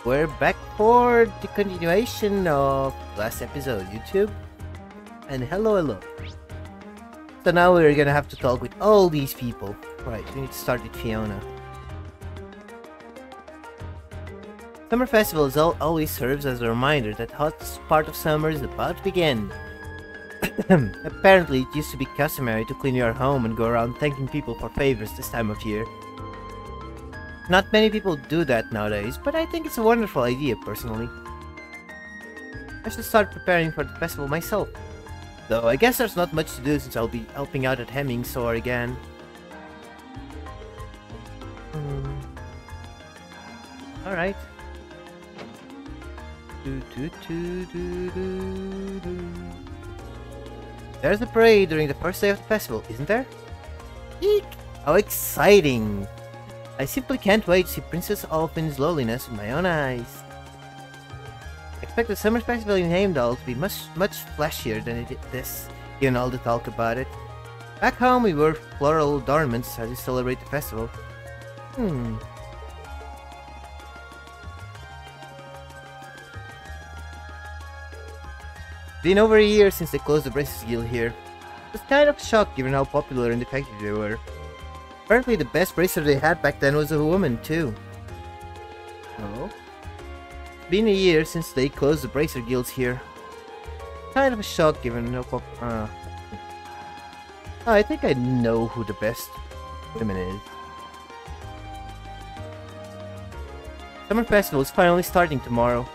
we're back for the continuation of last episode, YouTube. And hello. So now we're gonna have to talk with all these people. Right, we need to start with Fiona. Summer Festival always serves as a reminder that hottest part of summer is about to begin. Apparently, it used to be customary to clean your home and go around thanking people for favors this time of year. Not many people do that nowadays, but I think it's a wonderful idea personally. I should start preparing for the festival myself. Though I guess there's not much to do since I'll be helping out at Hemming's store again. Alright. There's a parade during the first day of the festival, isn't there? Eek! How exciting! I simply can't wait to see Princess Olfin's loneliness with my own eyes. I expect the summer festival in Heimdall to be much flashier than it is, given all the talk about it. Back home we wear floral adornments as we celebrate the festival. Been over a year since they closed the Bracers Guild here. It was kind of shocked given how popular and effective they were. Apparently the best bracer they had back then was a woman too. Oh? It's been a year since they closed the Bracer Guilds here. Kind of a shock given how I think I know who the best women is. Summer Festival is finally starting tomorrow.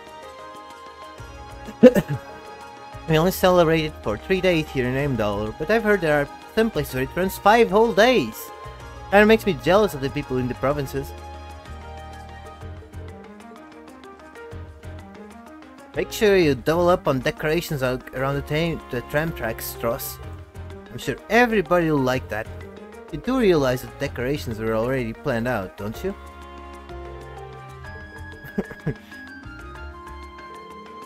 We only celebrate it for 3 days here in Heimdall, but I've heard there are some places where it runs 5 whole days. Kinda makes me jealous of the people in the provinces. Make sure you double up on decorations around the tram tracks, Stross. I'm sure everybody will like that. You do realize that decorations were already planned out, don't you?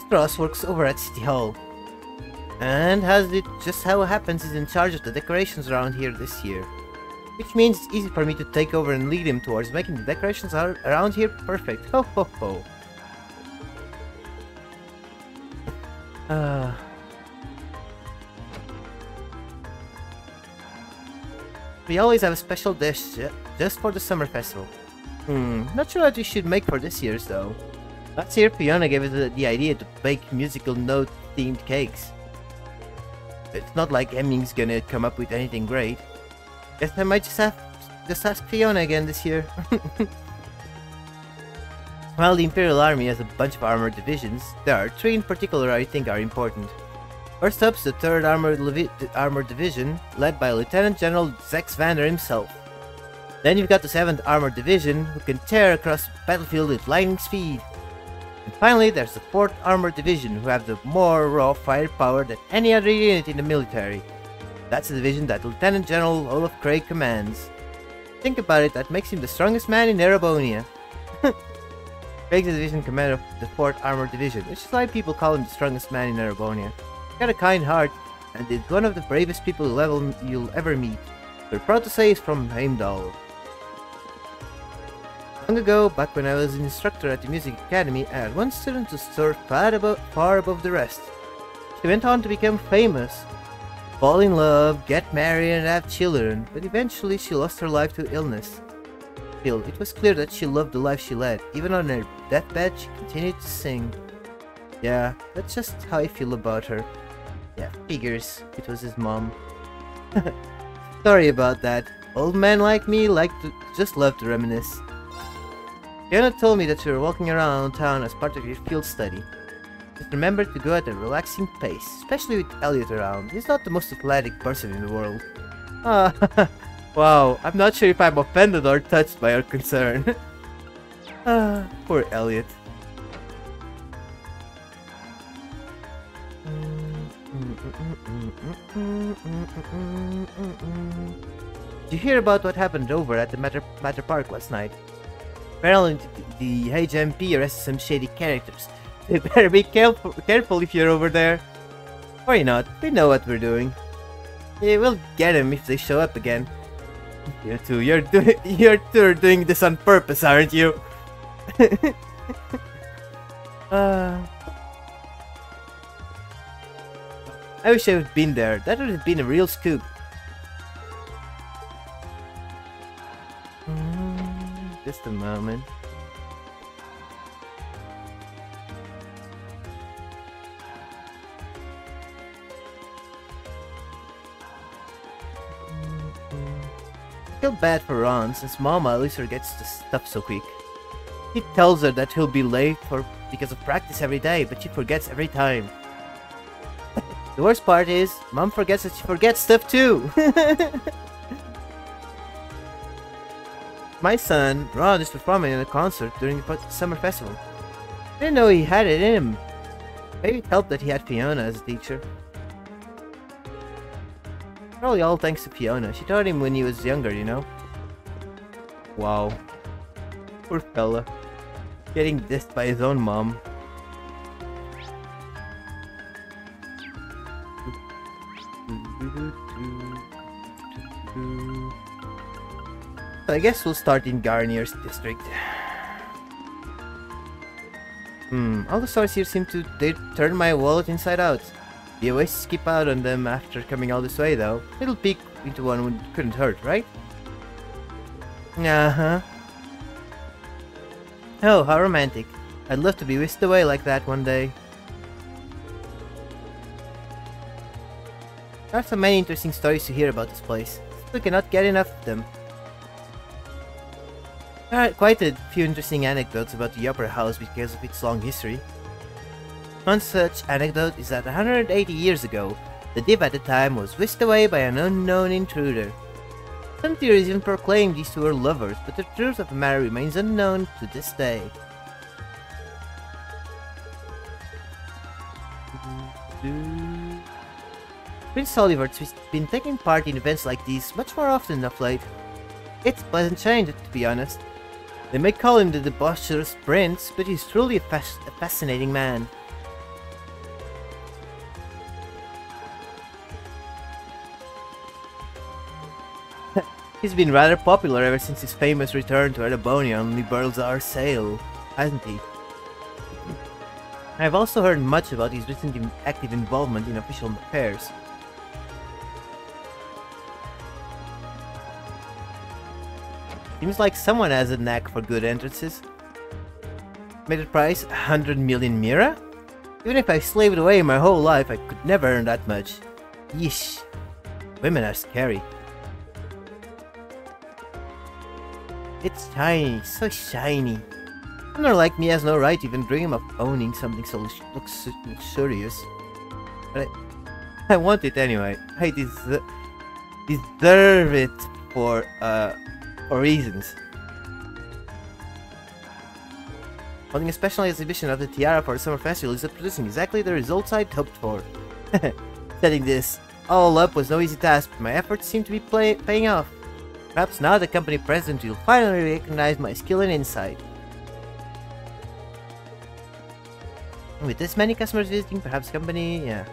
Stross works over at City Hall. And just how it happens is in charge of the decorations around here this year. Which means it's easy for me to take over and lead him towards making the decorations around here perfect. Ho ho ho. We always have a special dish just for the summer festival. Not sure what we should make for this year's though. Last year Fiona gave us the idea to bake musical note themed cakes. It's not like Hemming's gonna come up with anything great. Guess I might just ask Fiona again this year. While the Imperial Army has a bunch of armored divisions, there are 3 in particular I think are important. First up's the 3rd Armored Division, led by Lieutenant General Zex Vander himself. Then you've got the 7th Armored Division, who can tear across the battlefield with lightning speed. And finally, there's the 4th Armored Division, who have the more raw firepower than any other unit in the military. That's the division that Lieutenant General Olaf Craig commands. Think about it, that makes him the strongest man in Erebonia. Craig's the division commander of the 4th Armored Division, which is why people call him the strongest man in Erebonia. He's got a kind heart, and is one of the bravest people you'll ever meet. We're proud to say he's from Heimdall. Long ago, back when I was an instructor at the music academy, I had one student who soared far above the rest. She went on to become famous, fall in love, get married and have children, but eventually she lost her life to illness. Still, it was clear that she loved the life she led. Even on her deathbed, she continued to sing. Yeah, that's just how I feel about her. Yeah, figures. It was his mom. Sorry about that. Old men like me just love to reminisce. Fiona told me that you were walking around town as part of your field study. Just remember to go at a relaxing pace, especially with Elliot around. He's not the most athletic person in the world. Wow, I'm not sure if I'm offended or touched by your concern. Poor Elliot. Did you hear about what happened over at the Matter Park last night? Apparently the HMP arrested some shady characters. You better be careful if you're over there. Worry not, we know what we're doing. Yeah, we'll get them if they show up again. You two, you're doing this on purpose, aren't you? I wish I had been there. That would have been a real scoop. Just a moment. I feel bad for Ron, since Mama at least forgets the stuff so quick. He tells her that he'll be late because of practice every day, but she forgets every time. The worst part is, Mom forgets that she forgets stuff too! My son, Ron, is performing in a concert during the summer festival. I didn't know he had it in him. Maybe it helped that he had Fiona as a teacher. Probably all thanks to Fiona. She taught him when he was younger, you know? Wow. Poor fella. Getting dissed by his own mom. So I guess we'll start in Garnier's district. All the stores here seem to turn my wallet inside out. Be a waste to skip out on them after coming all this way though. Little peek into one couldn't hurt, right? Uh-huh. Oh, how romantic. I'd love to be whisked away like that one day. There are so many interesting stories to hear about this place. We cannot get enough of them. There are quite a few interesting anecdotes about the Opera House because of its long history. One such anecdote is that 180 years ago, the div at the time was whisked away by an unknown intruder. Some theories even proclaim these two were lovers, but the truth of the matter remains unknown to this day. Prince Oliver's been taking part in events like these much more often of late. It's a pleasant change, to be honest. They may call him the debaucherous prince, but he's truly a fascinating man. He's been rather popular ever since his famous return to Erebonia on Liberlzar Sail, hasn't he? I've also heard much about his recent active involvement in official affairs. Seems like someone has a knack for good entrances. Estimated price 100 million Mira? Even if I slaved away my whole life, I could never earn that much. Yeesh. Women are scary. It's shiny, so shiny. Someone like me has no right to even dream of owning something so luxurious. But I want it anyway. I deserve it for reasons. Holding a special exhibition of the tiara for the summer festival is producing exactly the results I'd hoped for. Setting this all up was no easy task, but my efforts seem to be paying off. Perhaps now the company president will finally recognize my skill and insight. With this many customers visiting, perhaps company, yeah.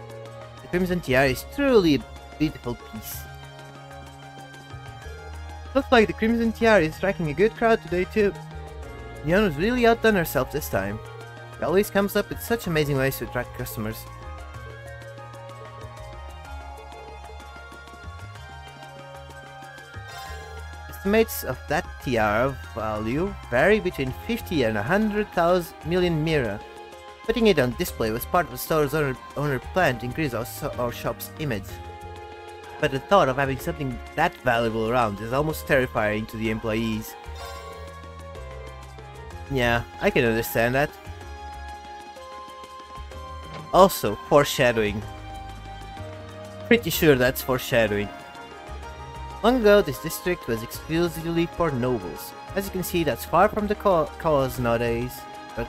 The Crimson Tiara is truly a beautiful piece. Looks like the Crimson Tiara is attracting a good crowd today too. The owner's really outdone herself this time. She always comes up with such amazing ways to attract customers. Estimates of that tiara value vary between 50 and 100,000 million Mira. Putting it on display was part of the store's owner plan to increase our shop's image. But the thought of having something that valuable around is almost terrifying to the employees. Yeah, I can understand that. Also, foreshadowing. Pretty sure that's foreshadowing. Long ago, this district was exclusively for nobles. As you can see, that's far from the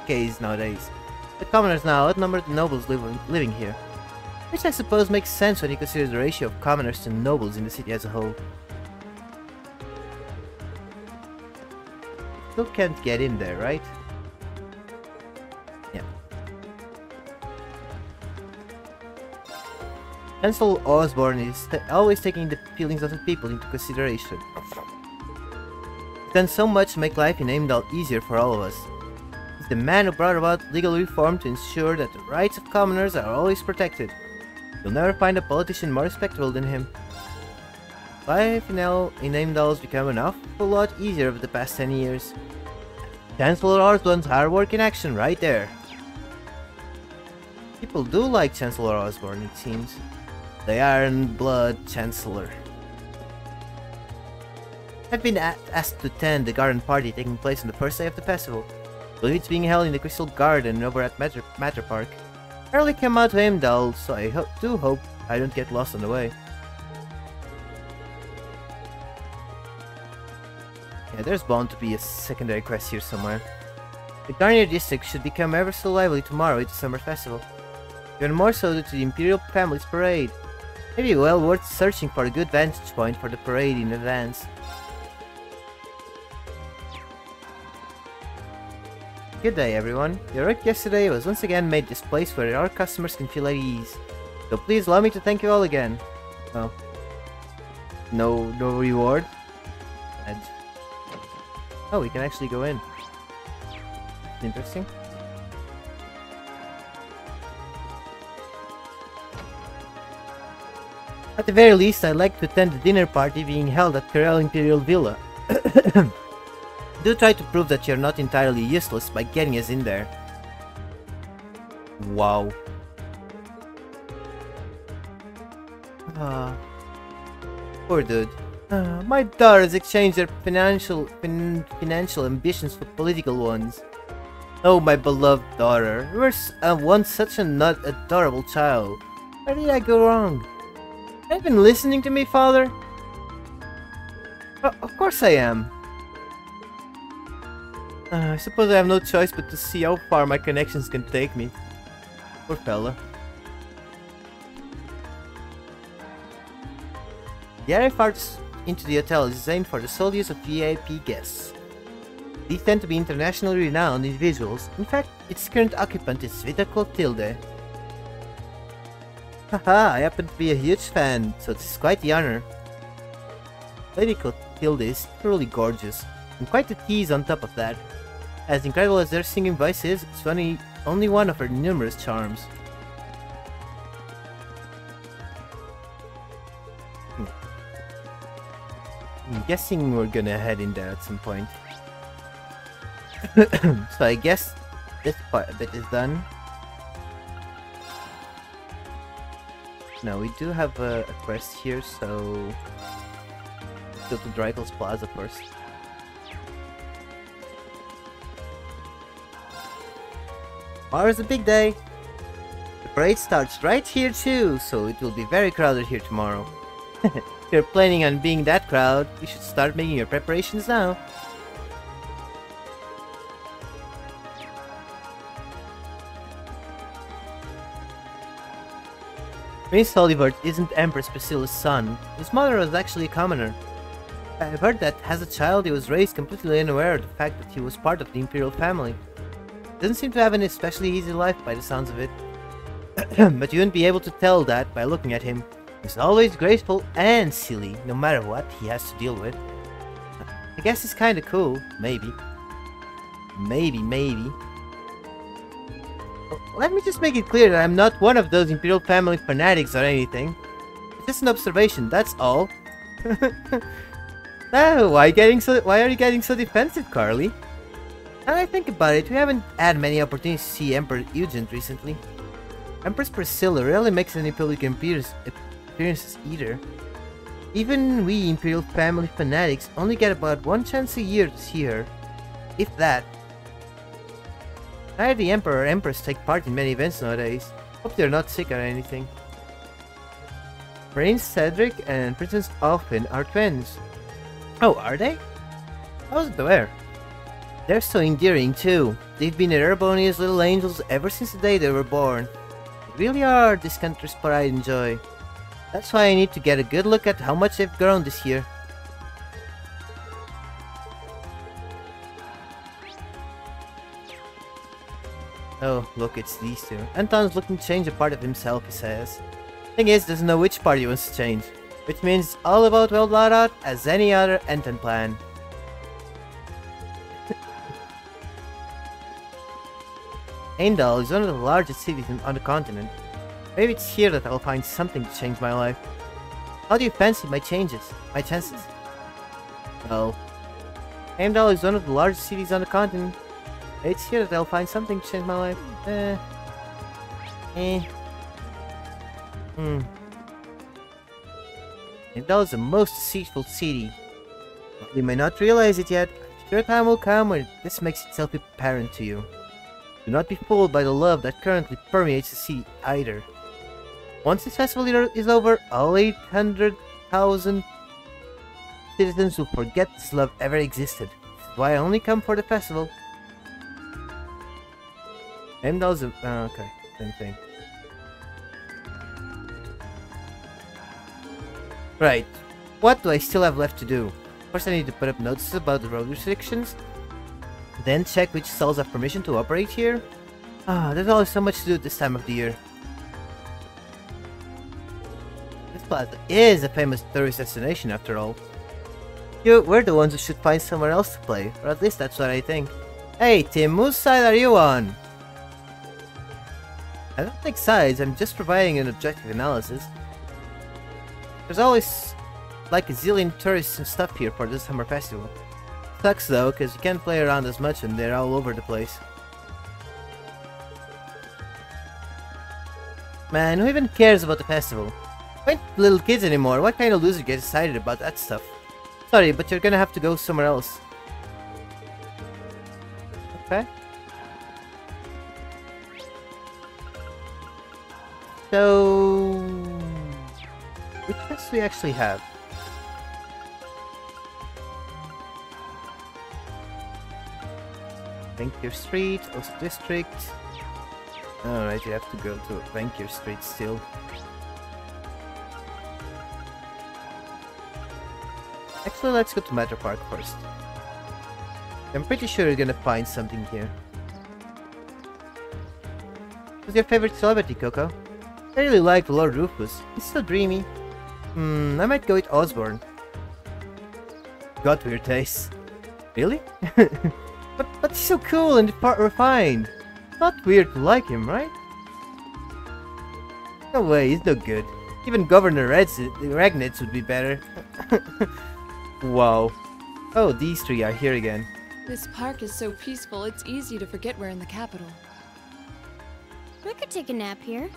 case nowadays. The commoners now outnumber the nobles living here. Which I suppose makes sense when you consider the ratio of commoners to nobles in the city as a whole. Still can't get in there, right? Yeah. Chancellor Osborne is always taking the feelings of the people into consideration. He's done so much to make life in Heimdall easier for all of us. His the man who brought about legal reform to ensure that the rights of commoners are always protected. You'll never find a politician more respectable than him. Life in Heimdall has become an awful lot easier over the past 10 years. Chancellor Osborne's hard work in action right there. People do like Chancellor Osborne, it seems. The Iron Blood Chancellor. I've been asked to attend the garden party taking place on the first day of the festival. I believe it's being held in the Crystal Garden over at Matter Park. I rarely come out to Heimdall, so I do hope I don't get lost on the way. Yeah, there's bound to be a secondary quest here somewhere. The Garnier district should become ever so lively tomorrow with the summer festival. Even more so due to the Imperial family's parade. Maybe well worth searching for a good vantage point for the parade in advance. Good day everyone. Your work yesterday was once again made this place where our customers can feel at ease. So please allow me to thank you all again. Oh. No reward? Oh, we can actually go in. Interesting. At the very least, I'd like to attend the dinner party being held at Karel Imperial Villa. Do try to prove that you're not entirely useless by getting us in there. Wow. Poor dude. My daughters exchanged their financial ambitions for political ones. Oh, my beloved daughter. You were once such a adorable child. Where did I go wrong? Have you been listening to me, father? Of course I am. I suppose I have no choice but to see how far my connections can take me. Poor fella. The area farthest into the hotel is designed for the sole use of VIP guests. These tend to be internationally renowned individuals. In fact, its current occupant is Vita Clotilde. Haha, I happen to be a huge fan, so this is quite the honor. Lady Clotilde is truly gorgeous, and quite a tease on top of that. As incredible as their singing voice is, it's only one of her numerous charms. I'm guessing we're gonna head in there at some point. So I guess this bit is done. Now we do have a quest here, so go to Drykel's Plaza first. Tomorrow's a big day. The parade starts right here too, so it will be very crowded here tomorrow. If you're planning on being that crowd, you should start making your preparations now. Prince Olivert isn't Empress Priscilla's son. His mother was actually a commoner. I've heard that as a child he was raised completely unaware of the fact that he was part of the Imperial family. Doesn't seem to have an especially easy life by the sounds of it. But you wouldn't be able to tell that by looking at him. He's always graceful and silly, no matter what he has to deal with. I guess it's kinda cool, maybe. Maybe. Let me just make it clear that I'm not one of those Imperial family fanatics or anything. It's just an observation, that's all. Oh, why are you getting so defensive, Carly? Now that I think about it, we haven't had many opportunities to see Emperor Eugen recently. Empress Priscilla rarely makes any public appearances either. Even we Imperial family fanatics only get about one chance a year to see her, if that. Neither the Emperor or Empress take part in many events nowadays. Hope they're not sick or anything. Prince Cedric and Princess Alphin are twins. Oh, are they? I wasn't aware. They're so endearing too. They've been harmonious little angels ever since the day they were born. They really are this country's pride and joy. That's why I need to get a good look at how much they've grown this year. Oh, look, it's these two. Anton's looking to change a part of himself, he says. Thing is, doesn't know which part he wants to change. Which means it's all about well thought out as any other Anton plan. Heimdall is one of the largest cities on the continent. Maybe it's here that I'll find something to change my life. How do you fancy my chances? Well, Heimdall is one of the largest cities on the continent. Maybe it's here that I'll find something to change my life. Heimdall is the most deceitful city. You may not realize it yet. I'm sure time will come when this makes itself apparent to you. Do not be fooled by the love that currently permeates the city either. Once this festival is over, all 800,000 citizens will forget this love ever existed. This is why I only come for the festival. Heimdall's okay, same thing. Right, what do I still have left to do? First I need to put up notices about the road restrictions. Then check which stalls have permission to operate here. There's always so much to do at this time of the year. This plaza is a famous tourist destination after all. We're the ones who should find somewhere else to play, or at least that's what I think. Hey Tim, whose side are you on? I don't take sides, I'm just providing an objective analysis. There's always like a zillion tourists and stuff here for this summer festival. Sucks though, cause you can't play around as much and they're all over the place. Man, who even cares about the festival? We ain't little kids anymore, what kind of loser gets excited about that stuff? Sorry, but you're gonna have to go somewhere else. Okay. So... which quests do we actually have? Vancouver Street, Ost District. Alright, you have to go to Vancouver Street still. Actually, let's go to Metro Park first. I'm pretty sure you're gonna find something here. Who's your favorite celebrity, Coco? I really like Lord Rufus. He's so dreamy. I might go with Osborne. Got weird taste. Really? but he's so cool and refined. Not weird to like him, right? No way, he's no good. Even Governor Ragnitz would be better. Wow. Oh, these three are here again. This park is so peaceful, it's easy to forget we're in the capital. I could take a nap here.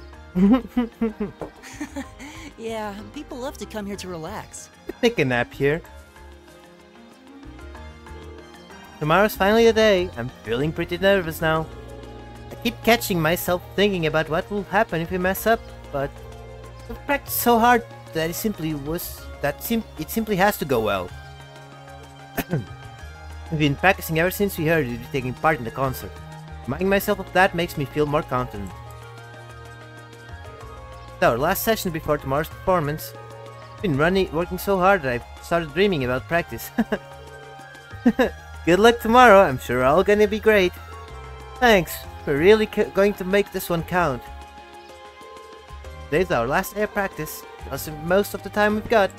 Yeah, people love to come here to relax. Take a nap here. Tomorrow's finally the day. I'm feeling pretty nervous now. I keep catching myself thinking about what will happen if we mess up, but I've practiced so hard that it simply has to go well. I've been practicing ever since we heard you'd be taking part in the concert. Reminding myself of that makes me feel more confident. It's our last session before tomorrow's performance. I've been working so hard that I've started dreaming about practice. Good luck tomorrow, I'm sure we're all gonna be great. Thanks, we're really going to make this one count. Today's our last air practice, that's most of the time we've got. It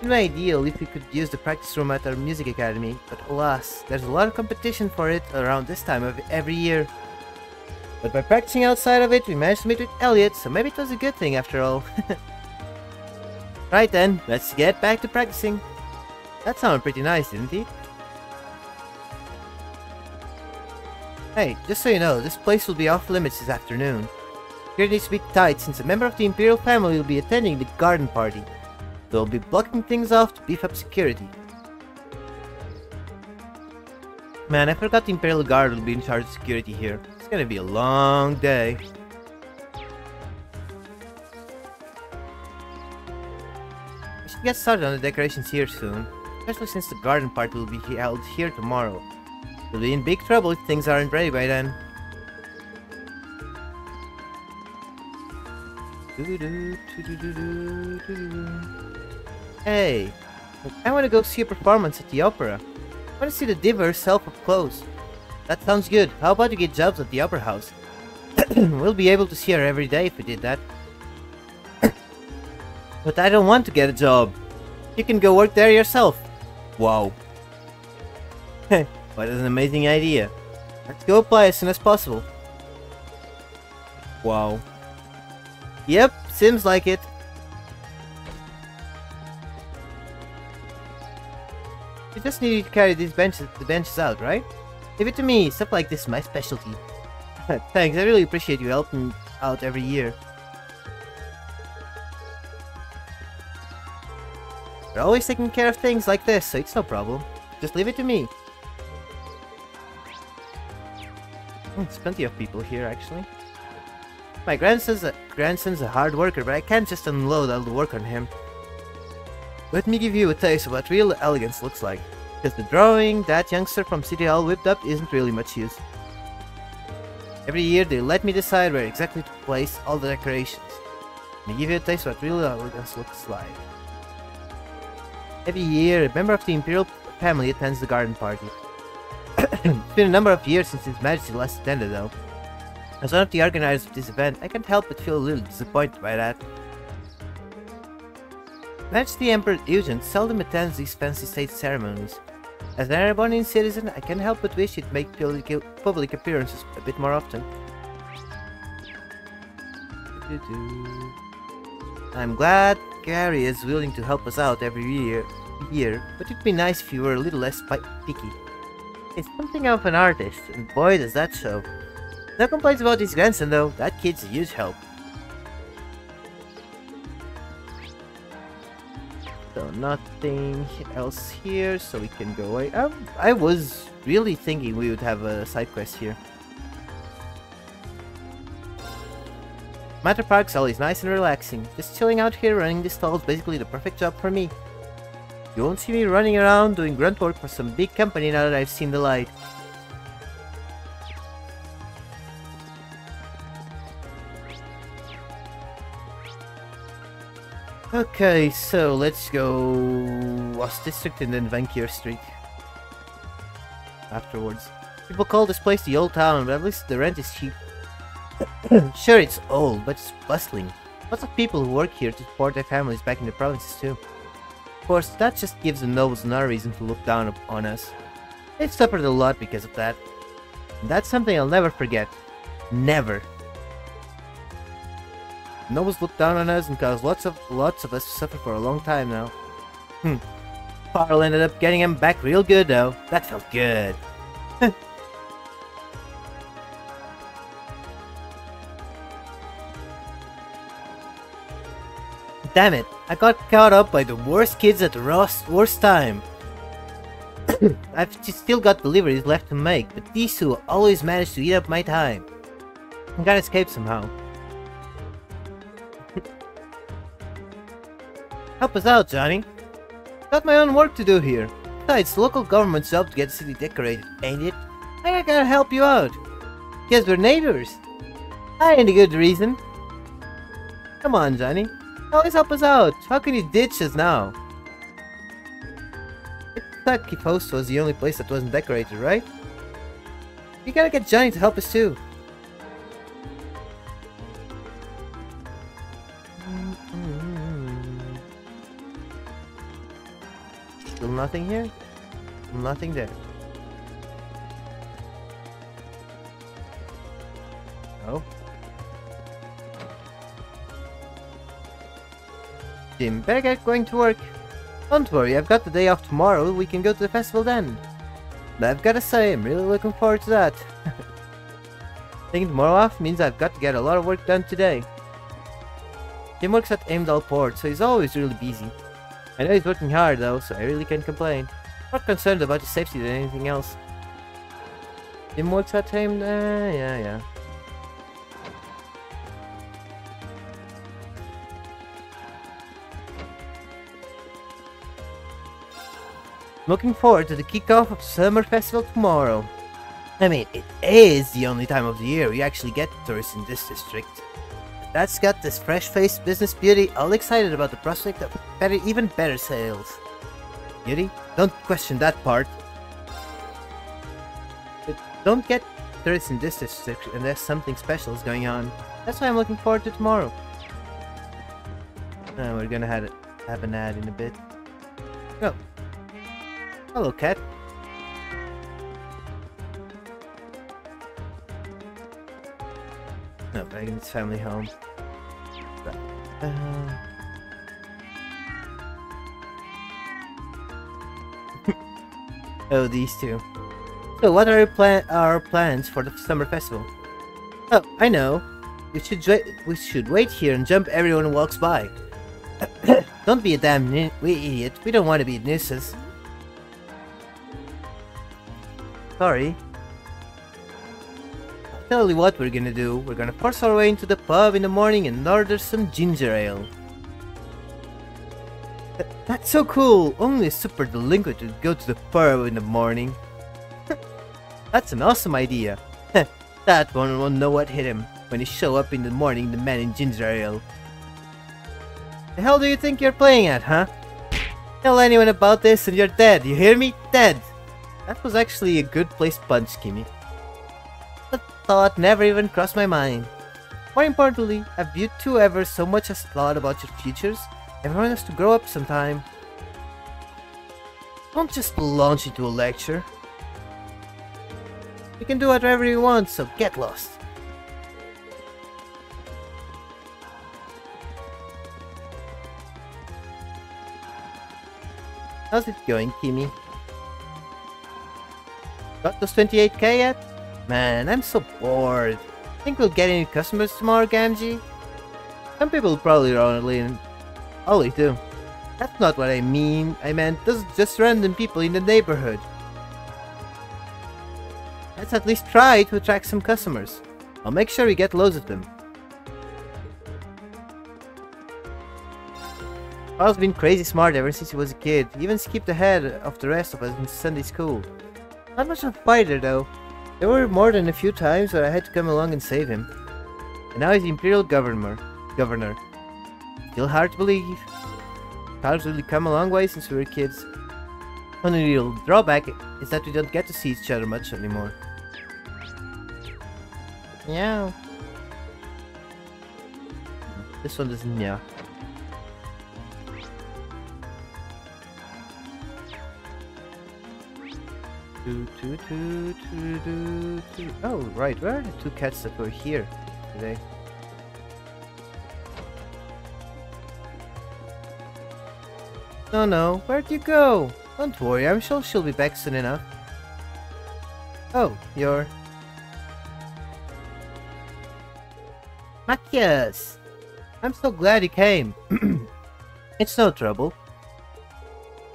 would be ideal if we could use the practice room at our music academy, but alas, there's a lot of competition for it around this time of every year. But by practicing outside of it, we managed to meet with Elliot, so maybe it was a good thing after all. Right then, let's get back to practicing. That sounded pretty nice, didn't it? Hey, just so you know, this place will be off limits this afternoon. Security needs to be tight since a member of the Imperial family will be attending the garden party. They'll be blocking things off to beef up security. Man, I forgot the Imperial Guard will be in charge of security here. It's gonna be a long day. We should get started on the decorations here soon. Especially since the garden party will be held here tomorrow. We'll be in big trouble if things aren't ready by then. Hey, I want to go see a performance at the opera. I want to see the diva herself up close. That sounds good. How about you get jobs at the opera house? We'll be able to see her every day if we did that. But I don't want to get a job. You can go work there yourself. Wow. What an amazing idea. Let's go apply as soon as possible. Wow. Yep, seems like it. You just need to carry the benches out, right? Leave it to me. Stuff like this is my specialty. Thanks, I really appreciate you helping out every year. You're always taking care of things like this, so it's no problem. Just leave it to me. There's plenty of people here, actually. My grandson's a hard worker, but I can't just unload all the work on him. Let me give you a taste of what real elegance looks like. Because the drawing that youngster from City Hall whipped up isn't really much use. Every year they let me decide where exactly to place all the decorations. Let me give you a taste of what real elegance looks like. Every year, a member of the Imperial family attends the garden party. It's been a number of years since His Majesty last attended, though. As one of the organizers of this event, I can't help but feel a little disappointed by that. Majesty Emperor Eugen seldom attends these fancy state ceremonies. As an Erebonian citizen, I can't help but wish he'd make public appearances a bit more often. I'm glad Gary is willing to help us out every year, but it'd be nice if you were a little less picky. He's something of an artist, and boy does that show. No complaints about his grandson though, that kid's a huge help. So nothing else here, so we can go away. I was really thinking we would have a side quest here. Matter Park's always nice and relaxing. Just chilling out here running this stall is basically the perfect job for me. You won't see me running around doing grunt work for some big company now that I've seen the light. Okay, so let's go West District and then Vankier Street. Afterwards. People call this place the Old Town, but at least the rent is cheap. Sure, it's old, but it's bustling. Lots of people who work here to support their families back in the provinces too. Of course, that just gives the nobles another reason to look down on us. They've suffered a lot because of that. And that's something I'll never forget. Never. Nobles look down on us and caused lots of us to suffer for a long time now. Parl ended up getting him back real good though. That felt good. Damn it, I got caught up by the worst kids at the worst time. I've still got deliveries left to make, but these two always manage to eat up my time. I gotta escape somehow. Help us out, Johnny. Got my own work to do here. Besides, the local government's job to get the city decorated, ain't it? I gotta help you out. Guess we're neighbors. I ain't a good reason. Come on, Johnny. Always help us out. How can you ditch us now? I thought Kipost was the only place that wasn't decorated, right? You gotta get Johnny to help us too. Still nothing here? Nothing there. Oh. Jim, better get going to work. Don't worry, I've got the day off tomorrow. We can go to the festival then. But I've gotta say, I'm really looking forward to that. Taking tomorrow off means I've got to get a lot of work done today. Jim works at Aimdal Port, so he's always really busy. I know he's working hard though, so I really can't complain. More concerned about his safety than anything else. Jim works at Aimdal... yeah. Looking forward to the kickoff of the summer festival tomorrow. I mean, it is the only time of the year we actually get tourists in this district. But that's got this fresh-faced business beauty all excited about the prospect of even better sales. Beauty? Don't question that part. But don't get tourists in this district unless something special is going on. That's why I'm looking forward to tomorrow. We're gonna have an ad in a bit. Oh. Hello, cat. No, back in his family home. Right. Oh, these two. So, what are our plans for the summer festival? Oh, I know. We should wait here and jump everyone who walks by. Don't be a damn idiot. We don't want to be a nuisance. Sorry. I'll tell you what we're gonna do. We're gonna force our way into the pub in the morning and order some ginger ale. That's so cool! Only a super delinquent would go to the pub in the morning. That's an awesome idea. That one won't know what hit him when he show up in the morning demanding ginger ale. The hell do you think you're playing at, huh? Tell anyone about this and you're dead, you hear me? Dead! That was actually a good placed punch, Kimmy. That thought never even crossed my mind. More importantly, have you two ever so much as thought about your futures? Everyone has to grow up sometime. Don't just launch into a lecture. You can do whatever you want, so get lost. How's it going, Kimmy? Got those 28k yet? Man, I'm so bored. Think we'll get any customers tomorrow, Gamgee? Some people probably only do. That's not what I mean. I meant just random people in the neighborhood. Let's at least try to attract some customers. I'll make sure we get loads of them. Carl's been crazy smart ever since he was a kid. He even skipped ahead of the rest of us in Sunday school. Not much of a fighter though. There were more than a few times where I had to come along and save him. And now he's the Imperial Governor. Still hard to believe. Carl's really come a long way since we were kids. Only real drawback is that we don't get to see each other much anymore. Meow. This one doesn't meow. Oh, right, where are the two cats that were here today? No, where'd you go? Don't worry, I'm sure she'll be back soon enough. Oh, you're... Matthias! I'm so glad you came. It's no trouble.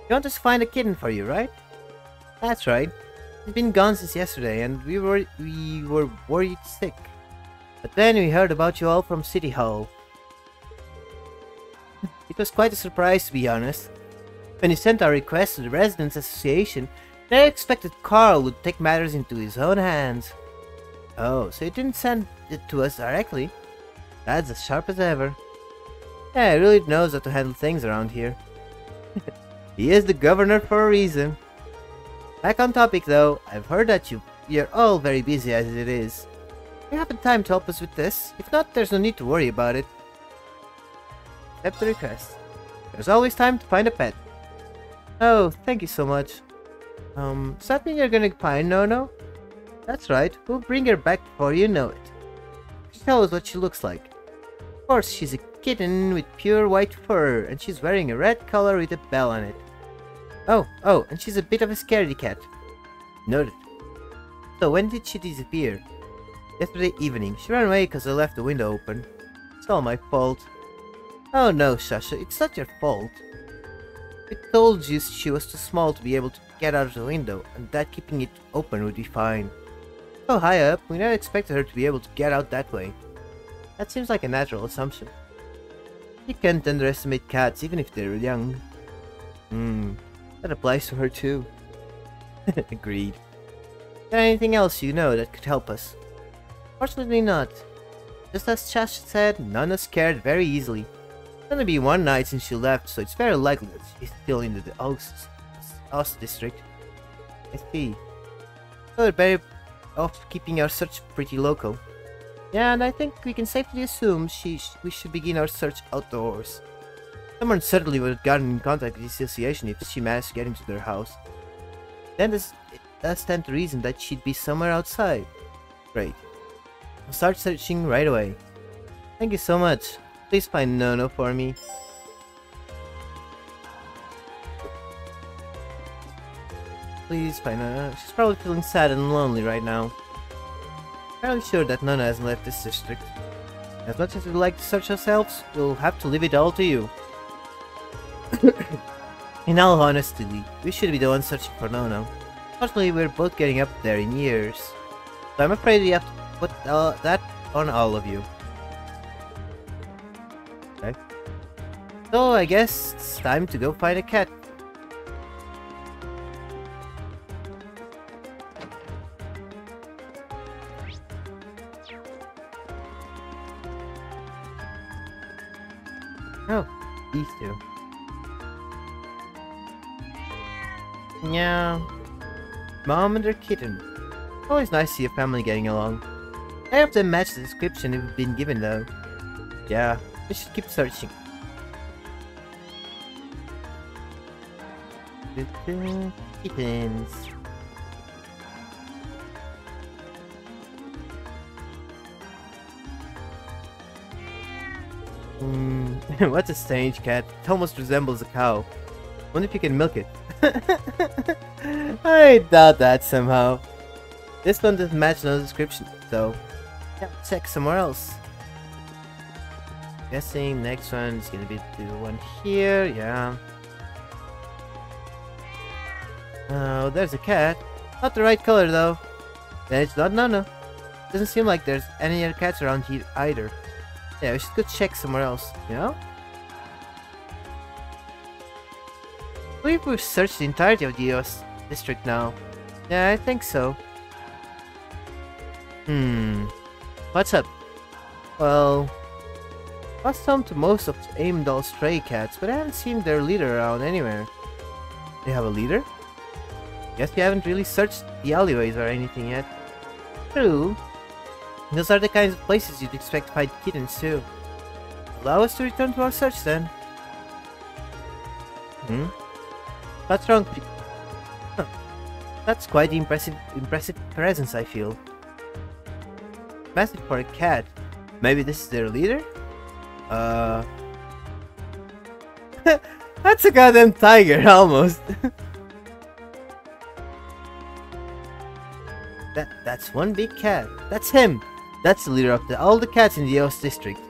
You want us to find a kitten for you, right? That's right. He's been gone since yesterday and we were worried sick. But then we heard about you all from City Hall. It was quite a surprise, to be honest. When he sent our request to the Residents Association, they expected Carl would take matters into his own hands. Oh, so he didn't send it to us directly? That's as sharp as ever. Yeah, he really knows how to handle things around here. He is the governor for a reason. Back on topic though, I've heard that you're all very busy as it is. Do you have time to help us with this? If not, there's no need to worry about it. Accept the request. There's always time to find a pet. Oh, thank you so much. Does that mean you're gonna find Nono? That's right, we'll bring her back before you know it. Just tell us what she looks like. Of course, she's a kitten with pure white fur, and she's wearing a red collar with a bell on it. Oh, and she's a bit of a scaredy cat. Noted. So when did she disappear? Yesterday evening. She ran away because I left the window open. It's all my fault. Oh no, Sasha, it's not your fault. I told you she was too small to be able to get out of the window, and that keeping it open would be fine. So high up, we never expected her to be able to get out that way. That seems like a natural assumption. You can't underestimate cats even if they're young. That applies to her too. Agreed. Is there anything else you know that could help us? Fortunately not. Just as Chash said, Nana scared very easily. It's only been one night since she left, so it's very likely that she's still in the Ost district. I see. So we're better off keeping our search pretty local. Yeah, and I think we can safely assume we should begin our search outdoors. Someone certainly would have gotten in contact with the association if she managed to get into their house. Then it does stand to reason that she'd be somewhere outside. Great. I'll start searching right away. Thank you so much. Please find Nono for me. Please find Nono. She's probably feeling sad and lonely right now. I'm fairly sure that Nono hasn't left this district. As much as we'd like to search ourselves, we'll have to leave it all to you. In all honesty, we should be the ones searching for Nono. Fortunately, we're both getting up there in years. So I'm afraid we have to put that on all of you. Okay. So I guess it's time to go find a cat. Oh, these two. Yeah. Mom and her kitten. Always nice to see a family getting along. I hope they match the description we've been given though. Yeah, we should keep searching. Kittens. What's a strange cat? It almost resembles a cow. Wonder if you can milk it. I doubt that somehow. This one doesn't match no description, so yeah, check somewhere else. Guessing next one is gonna be the one here, yeah. Oh, there's a cat. Not the right color though. Then it's not Nono. Doesn't seem like there's any other cats around here either. Yeah, we should go check somewhere else, you know? I believe we've searched the entirety of the US district now. Yeah, I think so. What's up? Well, lost home to most of Amdahl's stray cats, but I haven't seen their leader around anywhere. They have a leader? Guess we haven't really searched the alleyways or anything yet. True. Those are the kinds of places you'd expect to find kittens too. Allow us to return to our search then. What's wrong? Huh. That's quite the impressive presence, I feel. Massive for a cat. Maybe this is their leader? That's a goddamn tiger, almost. That's one big cat. That's him. That's the leader of all the cats in the Eos district.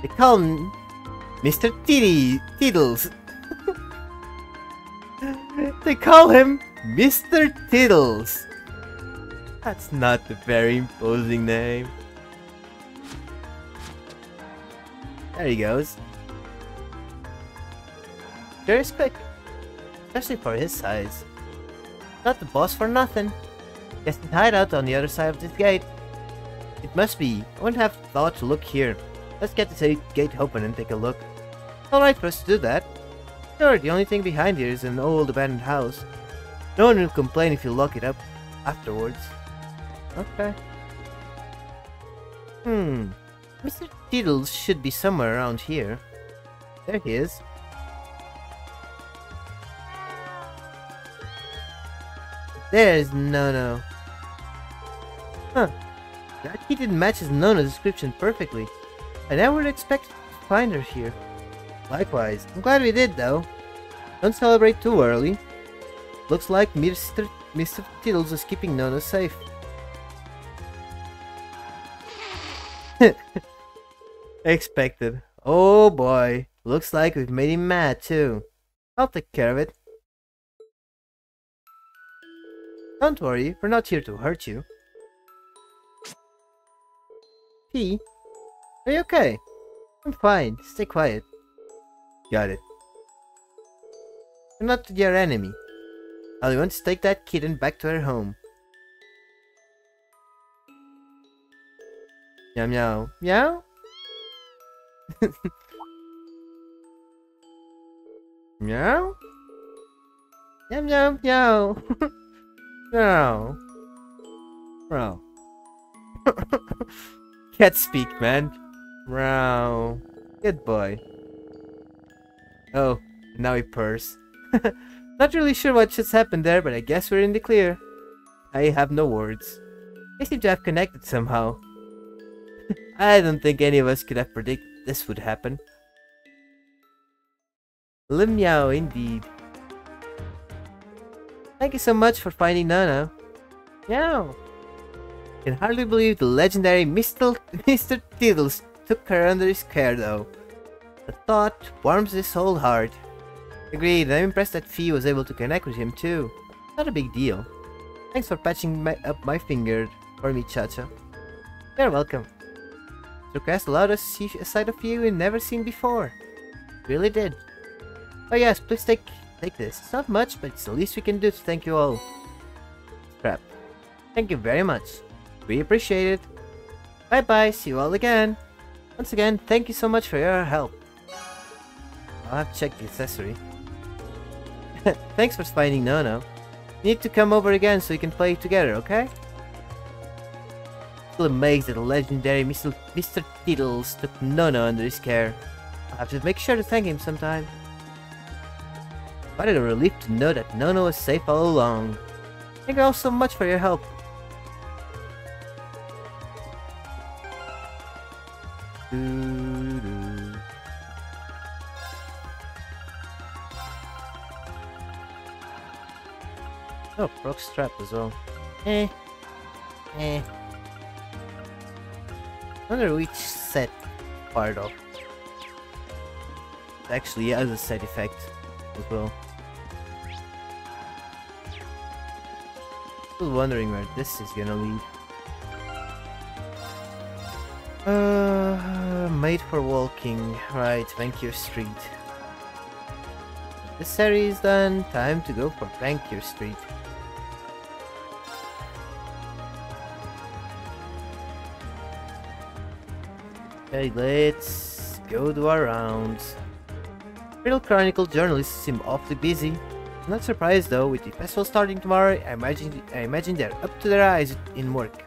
They call him Mr. Tiddles. They call him Mr. Tiddles. That's not a very imposing name. There he goes. Sure is quick, especially for his size. Not the boss for nothing. Guess the hideout on the other side of this gate. It must be. I wouldn't have thought to look here. Let's get the gate open and take a look. Alright for us to do that. Sure, the only thing behind here is an old abandoned house. No one will complain if you lock it up afterwards. Okay. Mr. Tiddles should be somewhere around here. There he is. There's Nono. Huh. That kitten matches Nono's description perfectly. I never would expect to find her here. Likewise. I'm glad we did though. Don't celebrate too early. Looks like Mr. Tiddles is keeping Nono safe. Expected. Oh boy. Looks like we've made him mad too. I'll take care of it. Don't worry, we're not here to hurt you. P? Are you okay? I'm fine, stay quiet. Got it. We're not your enemy. All we want is to take that kitten back to her home. Meow meow. Meow? Meow? Meow meow meow. Meow. Meow. Cat speak, man. Meow. Good boy. Oh, now he purrs. Not really sure what just happened there, but I guess we're in the clear. I have no words. They seem to have connected somehow. I don't think any of us could have predicted this would happen. Lim-meow, indeed. Thank you so much for finding Nana. Meow. Can hardly believe the legendary Mr. Tiddles took her under his care, though. The thought warms his whole heart. Agreed, I'm impressed that Fee was able to connect with him too. Not a big deal. Thanks for patching up my finger for me, Cha-Cha. You're welcome. This request allowed us to see a side of you we've never seen before. Really did. Oh yes, please take this. It's not much, but it's the least we can do to thank you all. Crap. Thank you very much. We appreciate it. Bye bye, see you all again. Once again, thank you so much for your help. I'll have to check the accessory. Thanks for finding Nono. You need to come over again so we can play together, okay? Still amazed that the legendary Mr. Tiddles took Nono under his care. I'll have to make sure to thank him sometime. What a relief to know that Nono was safe all along. Thank you all so much for your help. Oh, Brock's strap as well. Wonder which set part of. Actually has a side effect as well. Still wondering where this is gonna lead. Made for walking. Right, Vancouver Street. This area is done. Time to go for Vancouver Street. Okay, let's go do our rounds. Riddle Chronicle journalists seem awfully busy. I'm not surprised though, with the festival starting tomorrow, I imagine they're up to their eyes in work.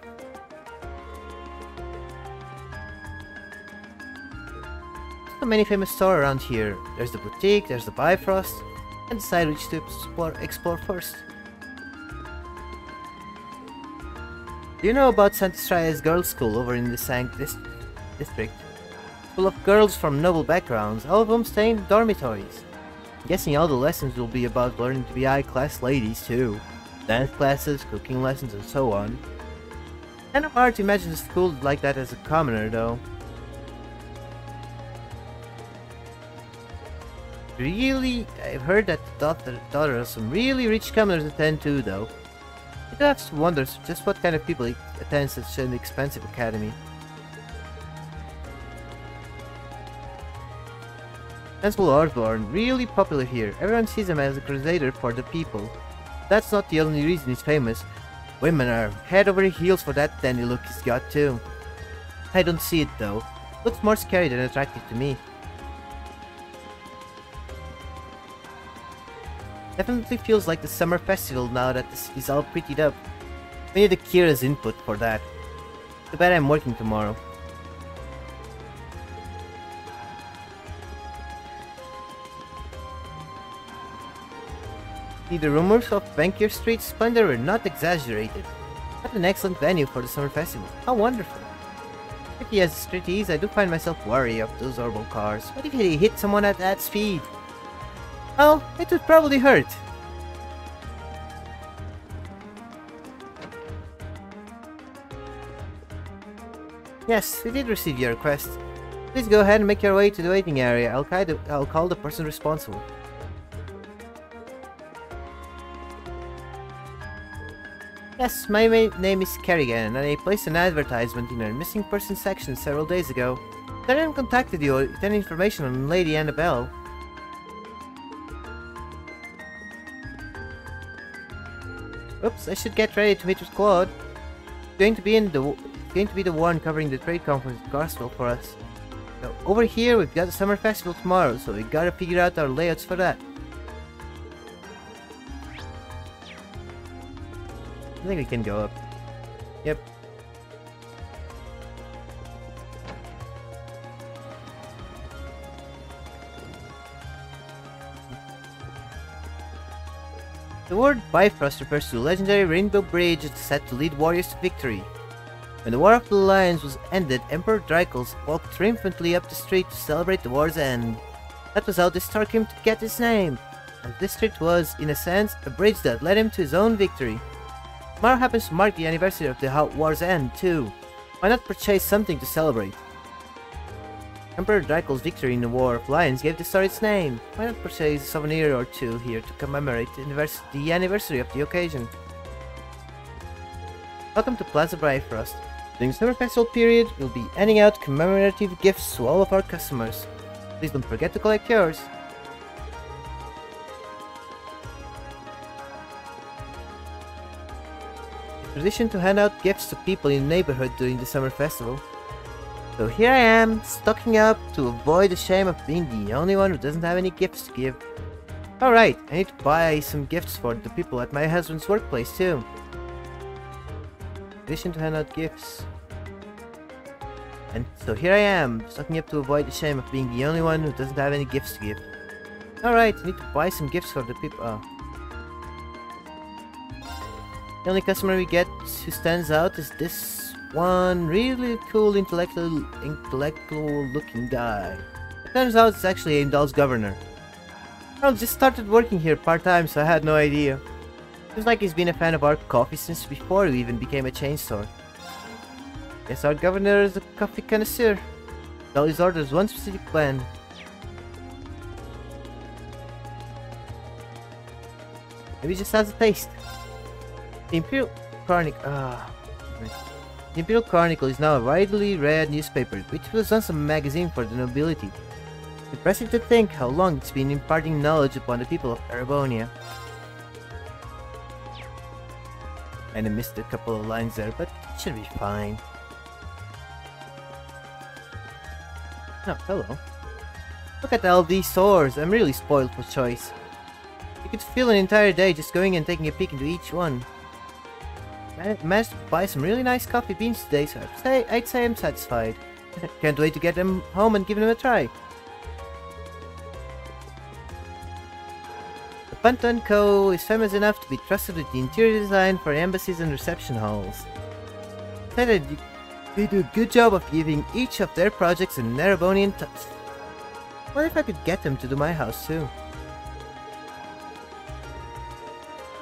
So many famous stores around here. There's the boutique, there's the Bifrost, and decide which to explore first. Do you know about Santa Straya's girls' school over in the Sank district? Full of girls from noble backgrounds, all of them stay in dormitories. I'm guessing all the lessons will be about learning to be high-class ladies too. Dance classes, cooking lessons, and so on. Kind of hard to imagine a school like that as a commoner though. Really, I've heard that the daughter of some really rich commoners attend too though. It have to wonder just what kind of people attend such an expensive academy. Sensible Osborne, really popular here. Everyone sees him as a crusader for the people. That's not the only reason he's famous. Women are head over heels for that dandy look he's got too. I don't see it though. Looks more scary than attractive to me. Definitely feels like the summer festival now that the city's all prettied up. We need Akira's input for that. Too bad I'm working tomorrow. The rumors of Vancouver Street's splendor were not exaggerated. What an excellent venue for the summer festival. How wonderful. Tricky as the street is, I do find myself wary of those horrible cars. What if he hit someone at that speed? Well, it would probably hurt. Yes, we did receive your request. Please go ahead and make your way to the waiting area. I'll call the person responsible. Yes, my name is Kerrigan, and I placed an advertisement in our missing person section several days ago. If anyone contacted you with any information on Lady Annabelle? Oops, I should get ready to meet with Claude. He's going to be the one covering the trade conference at Carswell for us. So over here we've got the summer festival tomorrow, so we gotta figure out our layouts for that. I think we can go up. Yep. The word Bifrost refers to the legendary Rainbow Bridge set to lead warriors to victory. When the War of the Lions was ended, Emperor Dracos walked triumphantly up the street to celebrate the war's end. That was how this star came to get its name, and this street was, in a sense, a bridge that led him to his own victory. Tomorrow happens to mark the anniversary of the war's end, too. Why not purchase something to celebrate? Emperor Dracos' victory in the War of Lions gave the star its name. Why not purchase a souvenir or two here to commemorate the anniversary of the occasion? Welcome to Plaza Bifrost. During the summer festival period, we'll be handing out commemorative gifts to all of our customers. Please don't forget to collect yours. It's a tradition to hand out gifts to people in the neighborhood during the summer festival. So here I am, stocking up to avoid the shame of being the only one who doesn't have any gifts to give. Alright, I need to buy some gifts for the people at my husband's workplace too. Tradition to hand out gifts. And so here I am, stocking up to avoid the shame of being the only one who doesn't have any gifts to give. Alright, I need to buy some gifts for the people. Oh. The only customer we get who stands out is this one really cool intellectual looking guy. It turns out it's actually Heimdall's governor. Well, just started working here part-time, so I had no idea. Seems like he's been a fan of our coffee since before we even became a chain store. Guess our governor is a coffee connoisseur. He always orders one specific blend. Maybe he just has a taste. The Imperial Chronicle is now a widely read newspaper, which was once a magazine for the nobility. Impressive to think how long it's been imparting knowledge upon the people of Erebonia. And I missed a couple of lines there, but it should be fine. Oh, hello. Look at all these stores. I'm really spoiled for choice. You could fill an entire day just going and taking a peek into each one. I managed to buy some really nice coffee beans today, so I'd say I'm satisfied. Can't wait to get them home and give them a try. The Panton Co. is famous enough to be trusted with the interior design for embassies and reception halls. They do a good job of giving each of their projects an Erebonian touch. What if I could get them to do my house too?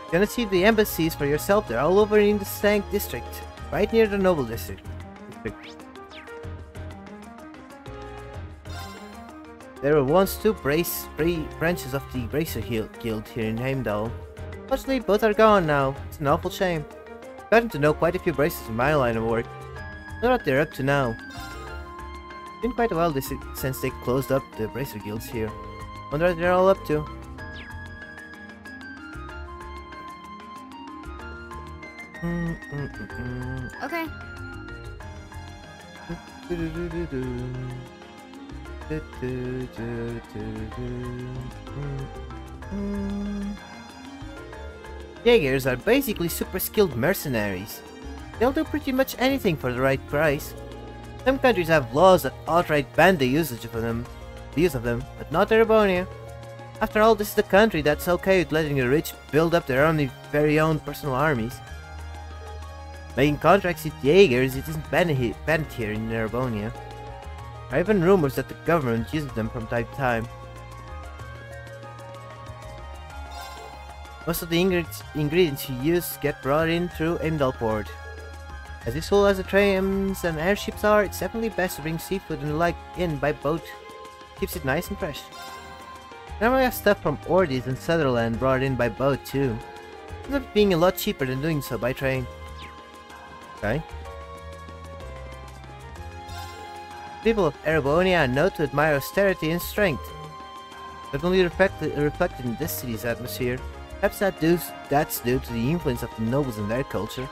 You're gonna see the embassies for yourself. They're all over in the Stank district, right near the Noble district. There were once two branches of the Bracer Guild here in Heimdall. Fortunately, both are gone now. It's an awful shame. I've gotten to know quite a few bracers in my line of work. I know what they're up to now. It's been quite a while since they closed up the Bracer Guilds here. Wonder what they're all up to. Okay. Jaegers are basically super skilled mercenaries. They'll do pretty much anything for the right price. Some countries have laws that outright ban the use of them, but not Erebonia. After all, this is the country that's okay with letting the rich build up their very own personal armies. Making contracts with Jaegers isn't banned here in Erebonia. There are even rumors that the government uses them from time to time. Most of the ingredients you use get brought in through Heimdallport. As useful as the trams and airships are, it's definitely best to bring seafood and the like in by boat. Keeps it nice and fresh. Normally have stuff from Ordis and Sutherland brought in by boat too. Ends up being a lot cheaper than doing so by train. Okay. People of Erebonia are known to admire austerity and strength. Certainly reflected in this city's atmosphere. Perhaps that's due to the influence of the nobles in their culture.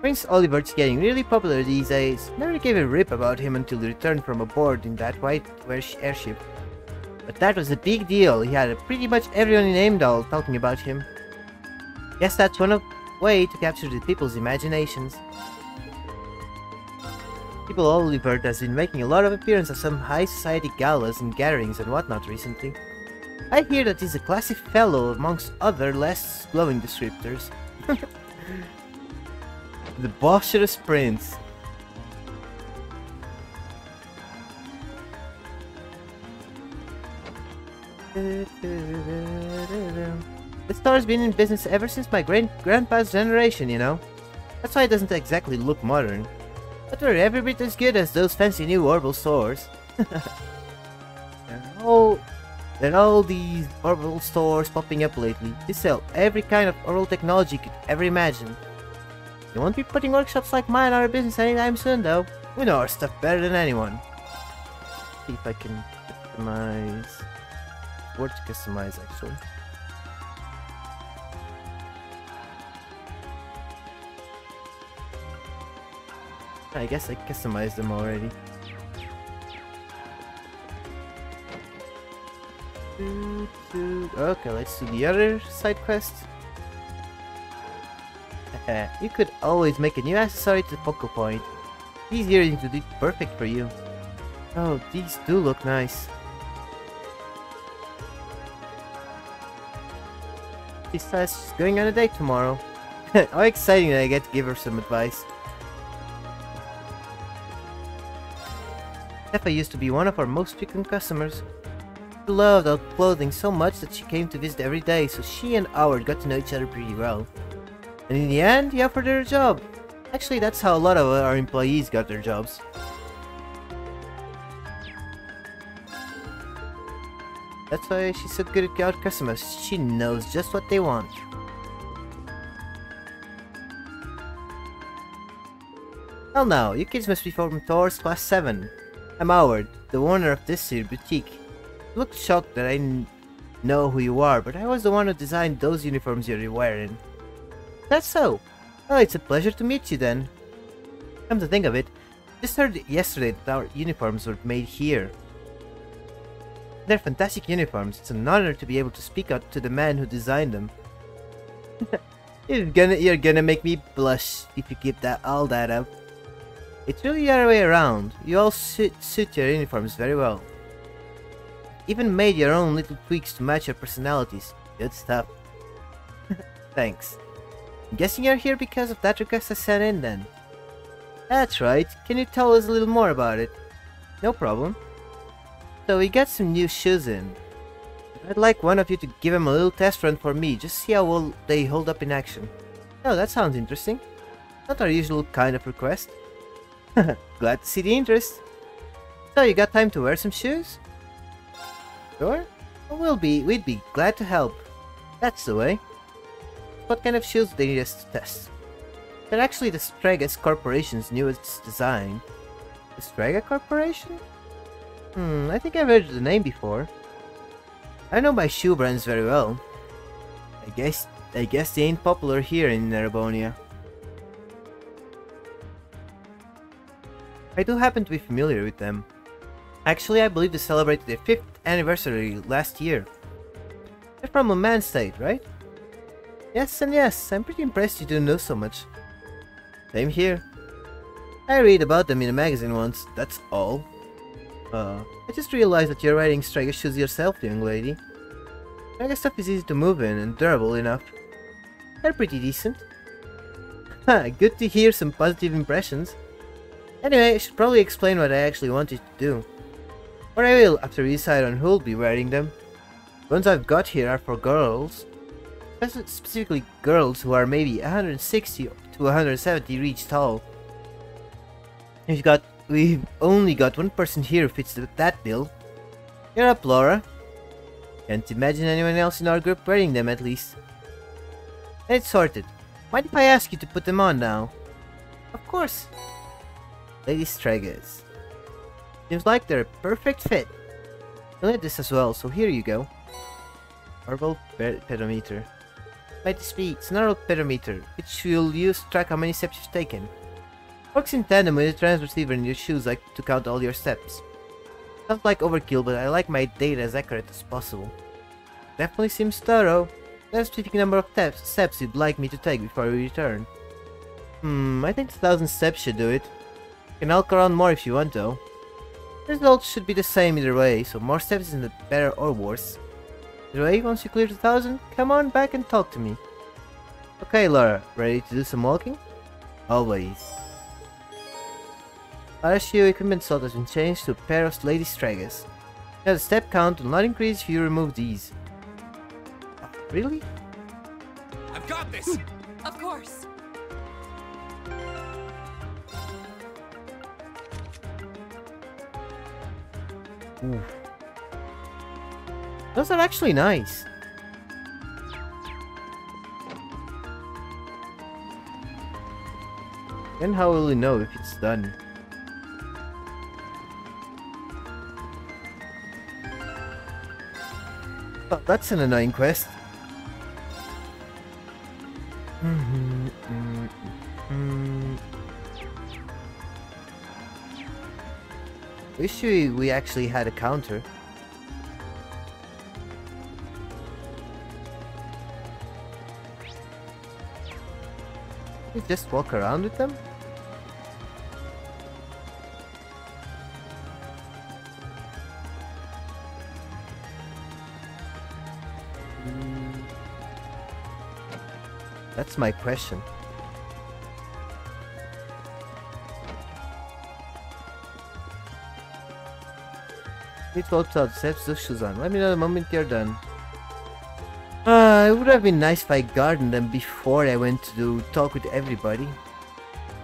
Prince Oliver's getting really popular these days. Never gave a rip about him until he returned from aboard in that white airship. But that was a big deal. He had pretty much everyone in Heimdall talking about him. Guess that's one way to capture the people's imaginations. People Oliver has been making a lot of appearances at some high society galas and gatherings and whatnot recently. I hear that he's a classy fellow amongst other less glowing descriptors. The Boschers Prince. The store's been in business ever since my grandpa's generation, you know. That's why it doesn't exactly look modern. But we're every bit as good as those fancy new Orbital stores. There are all these Orbital stores popping up lately. They sell every kind of Orbital technology you could ever imagine. You won't be putting workshops like mine out of business anytime soon, though. We know our stuff better than anyone. See if I can customize. Where to customize, actually. I guess I customized them already. Okay, let's do the other side quest. You could always make a new accessory to the focal point. These earrings would be perfect for you. Oh, these do look nice. Besides, she's going on a date tomorrow. How exciting that I get to give her some advice. Steffa used to be one of our most frequent customers. She loved our clothing so much that she came to visit every day, so she and Howard got to know each other pretty well. And in the end, he offered her a job. Actually, that's how a lot of our employees got their jobs. That's why she's so good at customers. She knows just what they want. Well now, you kids must be from Thor's Class 7. I'm Howard, the owner of this here boutique. You look shocked that I know who you are, but I was the one who designed those uniforms you're wearing. That's so. Oh, it's a pleasure to meet you then. Come to think of it, just heard yesterday that our uniforms were made here. They're fantastic uniforms. It's an honor to be able to speak out to the man who designed them. You're gonna make me blush if you keep all that up. It's really the other way around. You all suit your uniforms very well. Even made your own little tweaks to match your personalities. Good stuff. Thanks. I'm guessing you're here because of that request I sent in then. That's right. Can you tell us a little more about it? No problem. So we got some new shoes in. I'd like one of you to give them a little test run for me, just see how well they hold up in action. Oh, that sounds interesting. Not our usual kind of request. Glad to see the interest. So you got time to wear some shoes? Sure? Well, we'd be glad to help. That's the way. What kind of shoes do they need us to test? They're actually the Strega Corporation's newest design. The Strega Corporation? I think I've heard the name before. I know my shoe brands very well. I guess they ain't popular here in Narabonia. I do happen to be familiar with them. Actually, I believe they celebrated their 5th anniversary last year. They're from a man's state, right? Yes and yes, I'm pretty impressed you do know so much. Same here. I read about them in a magazine once, that's all. I just realized that you're riding Strega shoes yourself, young lady. Strega stuff is easy to move in and durable enough. They're pretty decent. Ha, good to hear some positive impressions. Anyway, I should probably explain what I actually wanted to do. Or I will after we decide on who'll be wearing them. The ones I've got here are for girls. Specifically girls who are maybe 160 to 170 reach tall. We've only got one person here who fits that bill. You're up, Laura. Can't imagine anyone else in our group wearing them at least. And it's sorted. Mind if I ask you to put them on now? Of course. Lady Stregas. Seems like they're a perfect fit. You'll need this as well, so here you go. Orbital pedometer. By this speed, it's an orbital pedometer, which you'll use to track how many steps you've taken. Works in tandem with the transceiver in your shoes to count all your steps. Sounds like overkill, but I like my data as accurate as possible. Definitely seems thorough. There's a specific number of steps you'd like me to take before we return. I think 1,000 steps should do it. You can walk around more if you want though. The result should be the same either way, so more steps isn't better or worse. Either way, once you clear the 1000, come on back and talk to me. Okay, Laura, ready to do some walking? Always. RSU equipment slot has been changed to a pair of lady straggers. Now the step count will not increase if you remove these. Oh, really? I've got this! Of course. Ooh. Those are actually nice. Then how will you know if it's done? Oh, that's an annoying quest. Wish we actually had a counter. You just walk around with them? That's my question. It walks out, steps those shoes on. Let me know the moment you're done. It would have been nice if I gardened them before I went to talk with everybody.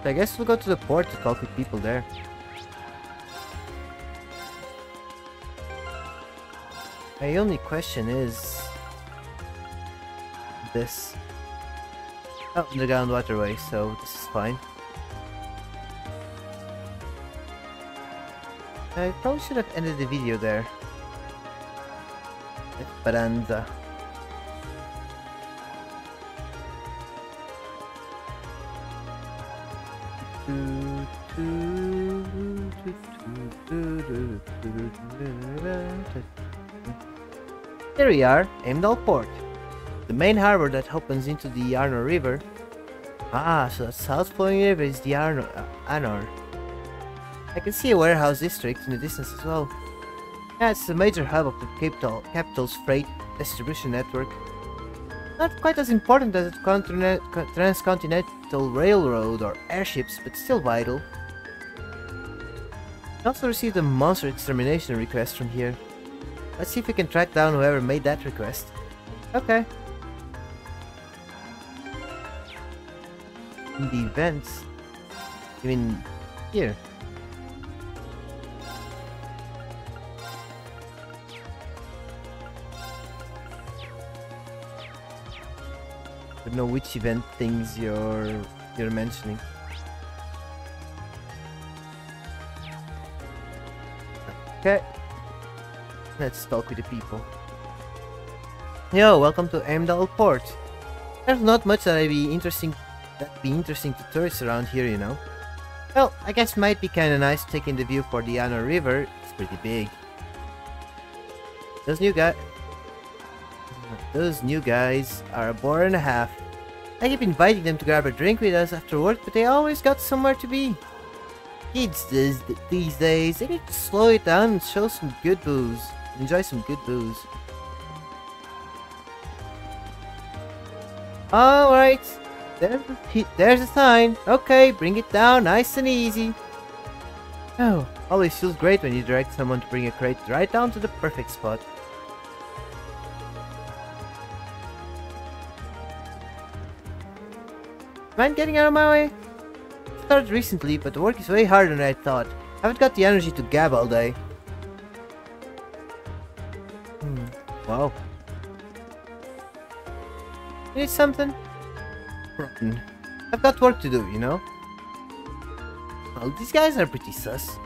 So I guess we'll go to the port to talk with people there. My only question is... this. Oh, underground waterway, so this is fine. I probably should have ended the video there. Esperanza. Here we are, Heimdall Port. The main harbor that opens into the Arnor River. Ah, so the south flowing river is the Arnor. I can see a warehouse district in the distance as well. Yeah, it's a major hub of the capital's freight distribution network. Not quite as important as the transcontinental railroad or airships, but still vital. I also received a monster extermination request from here. Let's see if we can track down whoever made that request. Okay. In the events, you mean here? I don't know which event things you're mentioning. Okay, let's talk with the people. Yo, welcome to Heimdall Port. There's not much that'd be interesting to tourists around here, you know. Well, I guess it might be kinda nice taking the view for the Arnor River. It's pretty big. Those new guys are a bore and a half. I keep inviting them to grab a drink with us after work, but they always got somewhere to be. Kids these days, they need to slow it down and show some good booze. Enjoy some good booze. Alright, there's a sign. Okay, bring it down nice and easy. Oh, always feels great when you direct someone to bring a crate right down to the perfect spot. Mind getting out of my way? Started recently, but the work is way harder than I thought. Haven't got the energy to gab all day. Wow. You need something? Rotten. I've got work to do, you know? Well, these guys are pretty sus.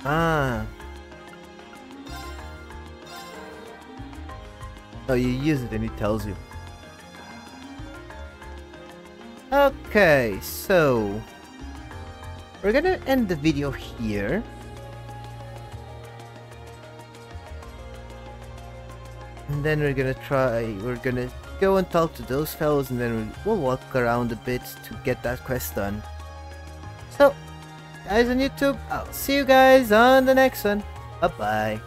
Ah. Oh, you use it and it tells you. Okay, so we're gonna end the video here. And then we're gonna go and talk to those fellows, and then we'll walk around a bit to get that quest done. So, guys on YouTube, I'll see you guys on the next one. Bye bye.